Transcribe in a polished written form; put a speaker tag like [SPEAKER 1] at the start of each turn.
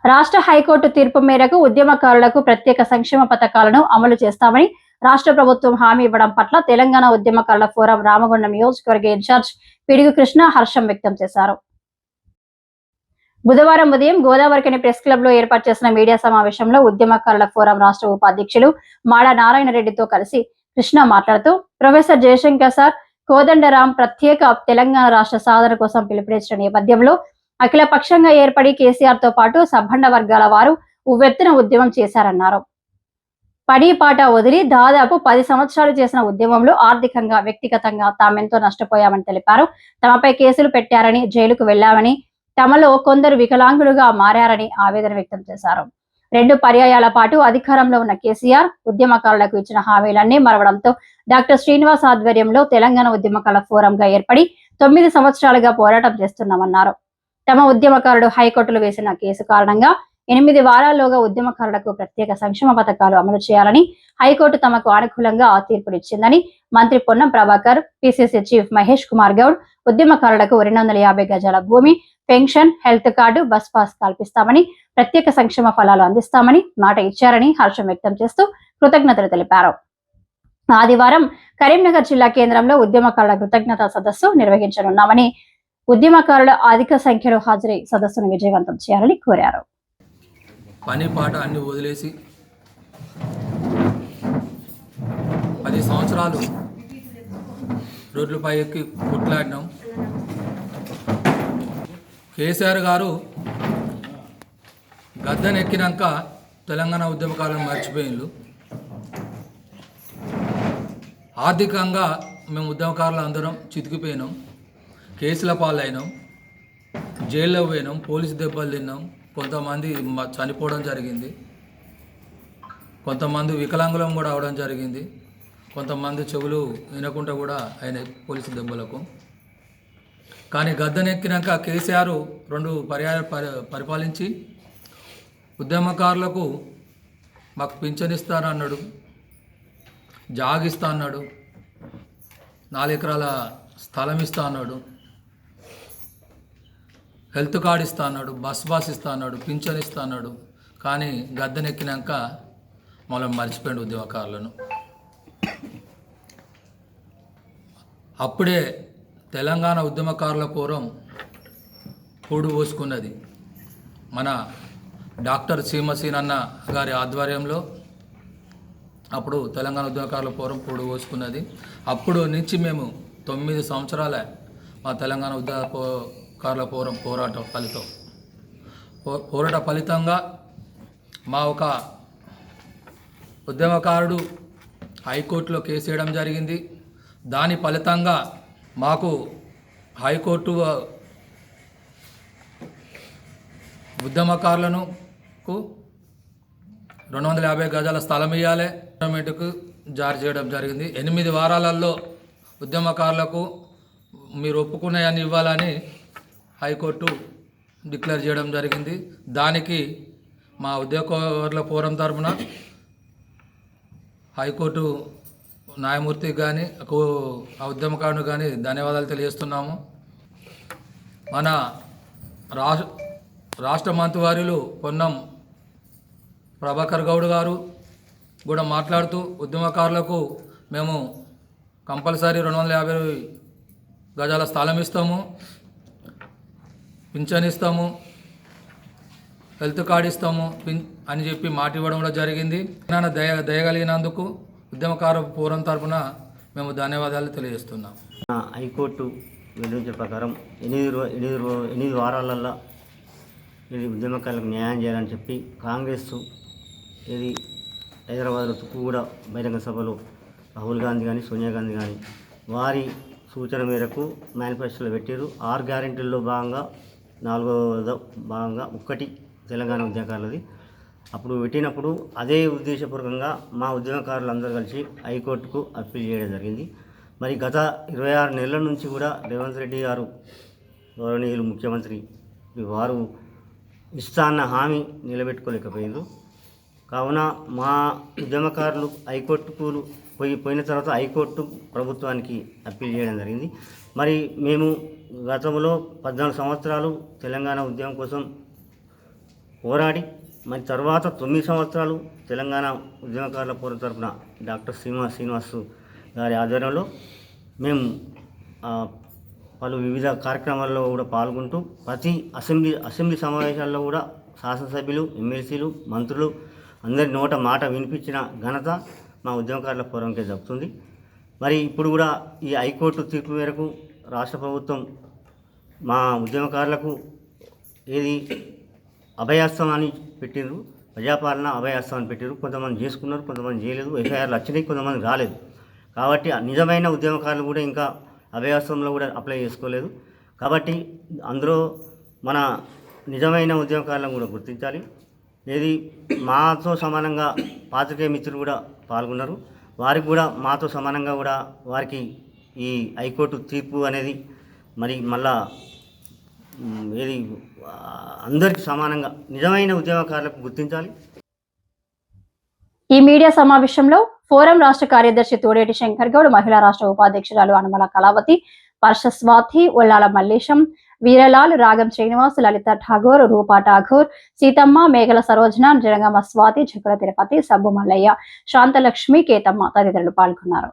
[SPEAKER 1] రాష్ట్ర హైకోర్టు తీర్పు మేరకు ఉద్యమకారులకు ప్రత్యేక సంక్షేమ పథకాలను అమలు చేస్తామని రాష్ట్ర ప్రభుత్వం హామీ ఇవ్వడం పట్ల తెలంగాణ ఉద్యమకారుల ఫోరం రామగుండం నియోజకవర్గ ఇన్ఛార్జ్ పిడుగు కృష్ణ హర్షం వ్యక్తం చేశారు. బుధవారం ఉదయం గోదావరికని ప్రెస్ క్లబ్ లో ఏర్పాటు చేసిన మీడియా సమావేశంలో ఉద్యమకారుల ఫోరం రాష్ట్ర ఉపాధ్యక్షులు మాడ నారాయణ రెడ్డితో కలిసి కృష్ణ మాట్లాడుతూ ప్రొఫెసర్ జయశంకర్ సార్ కోదండరాం ప్రత్యేక తెలంగాణ రాష్ట్ర సాధన కోసం పిలుపునిచ్చిన నేపథ్యంలో అఖిల పక్షంగా ఏర్పడి కేసీఆర్ తో పాటు సబ్బండ వర్గాల వారు ఉవ్వెత్తున ఉద్యమం చేశారన్నారు. పని పాట వదిలి దాదాపు 10 సంవత్సరాలు చేసిన ఉద్యమంలో ఆర్థికంగా వ్యక్తిగతంగా తామెంతో నష్టపోయామని తెలిపారు. తమపై కేసులు పెట్టారని, జైలుకు వెళ్లామని, తమలో కొందరు వికలాంగులుగా మారారని ఆవేదన వ్యక్తం చేశారు. 2 పర్యాయాల పాటు అధికారంలో ఉన్న కేసీఆర్ ఉద్యమకారులకు ఇచ్చిన హామీలన్నీ మరవడంతో డాక్టర్ శ్రీనివాస్ ఆధ్వర్యంలో తెలంగాణ ఉద్యమకారుల ఫోరంగా ఏర్పడి 9 సంవత్సరాలుగా పోరాటం చేస్తున్నామన్నారు. తమ ఉద్యమకారుడు హైకోర్టులో వేసిన కేసు కారణంగా 8 వారాల్లోగా ఉద్యమకారులకు ప్రత్యేక సంక్షేమ పథకాలు అమలు చేయాలని హైకోర్టు తమకు అనుకూలంగా తీర్పునిచ్చిందని మంత్రి పొన్నం ప్రభాకర్, పిసిసి చీఫ్ మహేష్ కుమార్ గౌడ్ ఉద్యమకారులకు 250 గజాల భూమి, pension, health card, bus pass కల్పిస్తామని, ప్రత్యేక సంక్షేమ ఫలాలు అందిస్తామని మాట ఇచ్చారని హర్షం వ్యక్తం చేస్తూ కృతజ్ఞతలు తెలిపారు. ఆదివారం కరీంనగర్ జిల్లా కేంద్రంలో ఉద్యమకారుల కృతజ్ఞతా సదస్సు నిర్వహించనున్నామని, ఉద్యమకారుల అధిక సంఖ్యలో హాజరై సదస్సును విజయవంతం చేయాలని కోరారు.
[SPEAKER 2] పని పాట అన్ని వదిలేసి 10 సంవత్సరాలు రోడ్లపై ఎక్కి కొట్లాడినాం. కేసీఆర్ గారు గద్దెనెక్కినాక తెలంగాణ ఉద్యమకారులను మర్చిపోయిన్లు. ఆర్థికంగా మేము ఉద్యమకారులు అందరం చితికిపోయినాం, కేసుల పాలైనాం, జైల్లో పోయినాం, పోలీసు దెబ్బలు తిన్నాం, కొంతమంది చనిపోవడం జరిగింది, కొంతమంది వికలాంగులం కూడా అవడం జరిగింది, కొంతమంది చెవులు వినకుండా కూడా అయినాయి పోలీసు దెబ్బలకు. కానీ గద్దెనెక్కినాక కేసీఆర్ 2 పర్యాయాలు పరిపాలించి ఉద్యమకారులకు మాకు పింఛన్ ఇస్తానన్నాడు, జాగిస్తా అన్నాడు, 4 ఎకరాల స్థలం ఇస్తా అన్నాడు, హెల్త్ కార్డు ఇస్తా అన్నాడు, బస్ పాస్ ఇస్తా అన్నాడు, పింఛన్ ఇస్తా అన్నాడు. కానీ గద్దెనెక్కినాక మనం మర్చిపోయింది ఉద్యమకారులను. అప్పుడే తెలంగాణ ఉద్యమకారుల ఫోరం పూడు పోసుకున్నది. మన డాక్టర్ సీమసీనన్న గారి ఆధ్వర్యంలో అప్పుడు తెలంగాణ ఉద్యమకారుల ఫోరం పూడు పోసుకున్నది. అప్పుడు నుంచి మేము 9 సంవత్సరాలే మా తెలంగాణ ఉద్యమకారుల ఫోరం పోరాట ఫలితంగా మా ఒక ఉద్యమకారుడు హైకోర్టులో కేసు వేయడం జరిగింది. దాని ఫలితంగా మాకు హైకోర్టు ఉద్యమకారులను 250 గజాల స్థలం ఇవ్వాలి గవర్నమెంట్కు జారీ చేయడం జరిగింది. 8 వారాలలో ఉద్యమకారులకు మీరు ఒప్పుకున్నాయని ఇవ్వాలని హైకోర్టు డిక్లేర్ చేయడం జరిగింది. దానికి మా ఉద్యోగకారుల ఫోరం తరఫున హైకోర్టు న్యాయమూర్తికి కానీ ఆ ఉద్యమకారునికి కానీ ధన్యవాదాలు తెలియజేస్తున్నాము. మన రాష్ట్ర మంత్రివర్యులు పొన్నం ప్రభాకర్ గౌడ్ గారు కూడా మాట్లాడుతూ ఉద్యమకారులకు మేము కంపల్సరీ 250 గజాల స్థలం ఇస్తాము, పింఛన్ ఇస్తాము, హెల్త్ కార్డు ఇస్తాము అని చెప్పి మాట ఇవ్వడం కూడా జరిగింది. దయగలిగినందుకు ఉద్యమకారుల ఫోరం తరఫున మేము ధన్యవాదాలు తెలియజేస్తున్నాం.
[SPEAKER 3] హైకోర్టు వెల్లడించిన ప్రకారం 8 వారాలలో ఇది ఉద్యమకారులకు న్యాయం చేయాలని చెప్పి కాంగ్రెస్ ఇది హైదరాబాద్లో కూడా బహిరంగ సభలో రాహుల్ గాంధీ కానీ, సోనియా గాంధీ కానీ వారి సూచన మేరకు మేనిఫెస్టోలో పెట్టారు. 6 గ్యారెంటీల్లో భాగంగా 4వ భాగంగా 1 తెలంగాణ ఉద్యమకారులది. అప్పుడు పెట్టినప్పుడు అదే ఉద్దేశపూర్వకంగా మా ఉద్యమకారులందరూ కలిసి హైకోర్టుకు అప్పీల్ చేయడం జరిగింది. మరి గత 26 నెలల నుంచి కూడా రేవంత్ రెడ్డి గారు గౌరవనీయులు ముఖ్యమంత్రి వారు ఇస్తా అన్న హామీ నిలబెట్టుకోలేకపోయింది. కావున మా ఉద్యమకారులు హైకోర్టుకు పోయిన తర్వాత హైకోర్టు ప్రభుత్వానికి అప్పీల్ చేయడం జరిగింది. మరి మేము గతంలో 14 సంవత్సరాలు తెలంగాణ ఉద్యమం కోసం పోరాడి మరి తర్వాత 9 సంవత్సరాలు తెలంగాణ ఉద్యమకారుల పోరాట తరపున డాక్టర్ శ్రీనివాస్ గారి ఆధ్వర్యంలో మేము పలు వివిధ కార్యక్రమాల్లో కూడా పాల్గొంటూ ప్రతి అసెంబ్లీ సమావేశాల్లో కూడా శాసనసభ్యులు, ఎమ్మెల్సీలు, మంత్రులు అందరి నోట మాట వినిపించిన ఘనత మా ఉద్యమకారుల ఫోరంకే దక్కుతుంది. మరి ఇప్పుడు కూడా ఈ హైకోర్టు తీర్పు మేరకు రాష్ట్ర ప్రభుత్వం మా ఉద్యమకారులకు ఏది అభయాస్తం అని పెట్టిండ్రు, ప్రజాపాలన అభయాస్తం అని పెట్టిండ్రు. కొంతమంది చేసుకున్నారు, కొంతమంది చేయలేదు, ఎఫ్ఐఆర్లు వచ్చినాయి, కొంతమంది రాలేదు. కాబట్టి నిజమైన ఉద్యమకారులు కూడా ఇంకా అభయాస్తంలో కూడా అప్లై చేసుకోలేదు. కాబట్టి అందులో మన నిజమైన ఉద్యమకారులను కూడా గుర్తించాలి. ఏది మాతో సమానంగా పాత్రికేయ మిత్రులు కూడా పాల్గొన్నారు. వారికి కూడా మాతో సమానంగా కూడా వారికి ఈ హైకోర్టు తీర్పు అనేది మరి మళ్ళా ఏది అందరికీ సమానంగా నిజమైన ఉద్యమకారులకు గుర్తించాలి.
[SPEAKER 1] ఈ మీడియా సమావేశంలో ఫోరం రాష్ట్ర కార్యదర్శి తోడేటి శంకర్ గౌడ్, మహిళా రాష్ట్ర ఉపాధ్యక్షురాలు అనుమల కళావతి, పర్ష స్వాతి, ఒల్లాల మల్లేశం, వీరలాల్, రాగం శ్రీనివాస్, లలిత ఠాగూర్, రూపా ఠాగూర్, సీతమ్మ, మేఘల సరోజన, జనగామ స్వాతి, చక్ర తిరుపతి, సబ్బు మల్లయ్య, శాంతలక్ష్మి, కేతమ్మ తదితరులు పాల్గొన్నారు.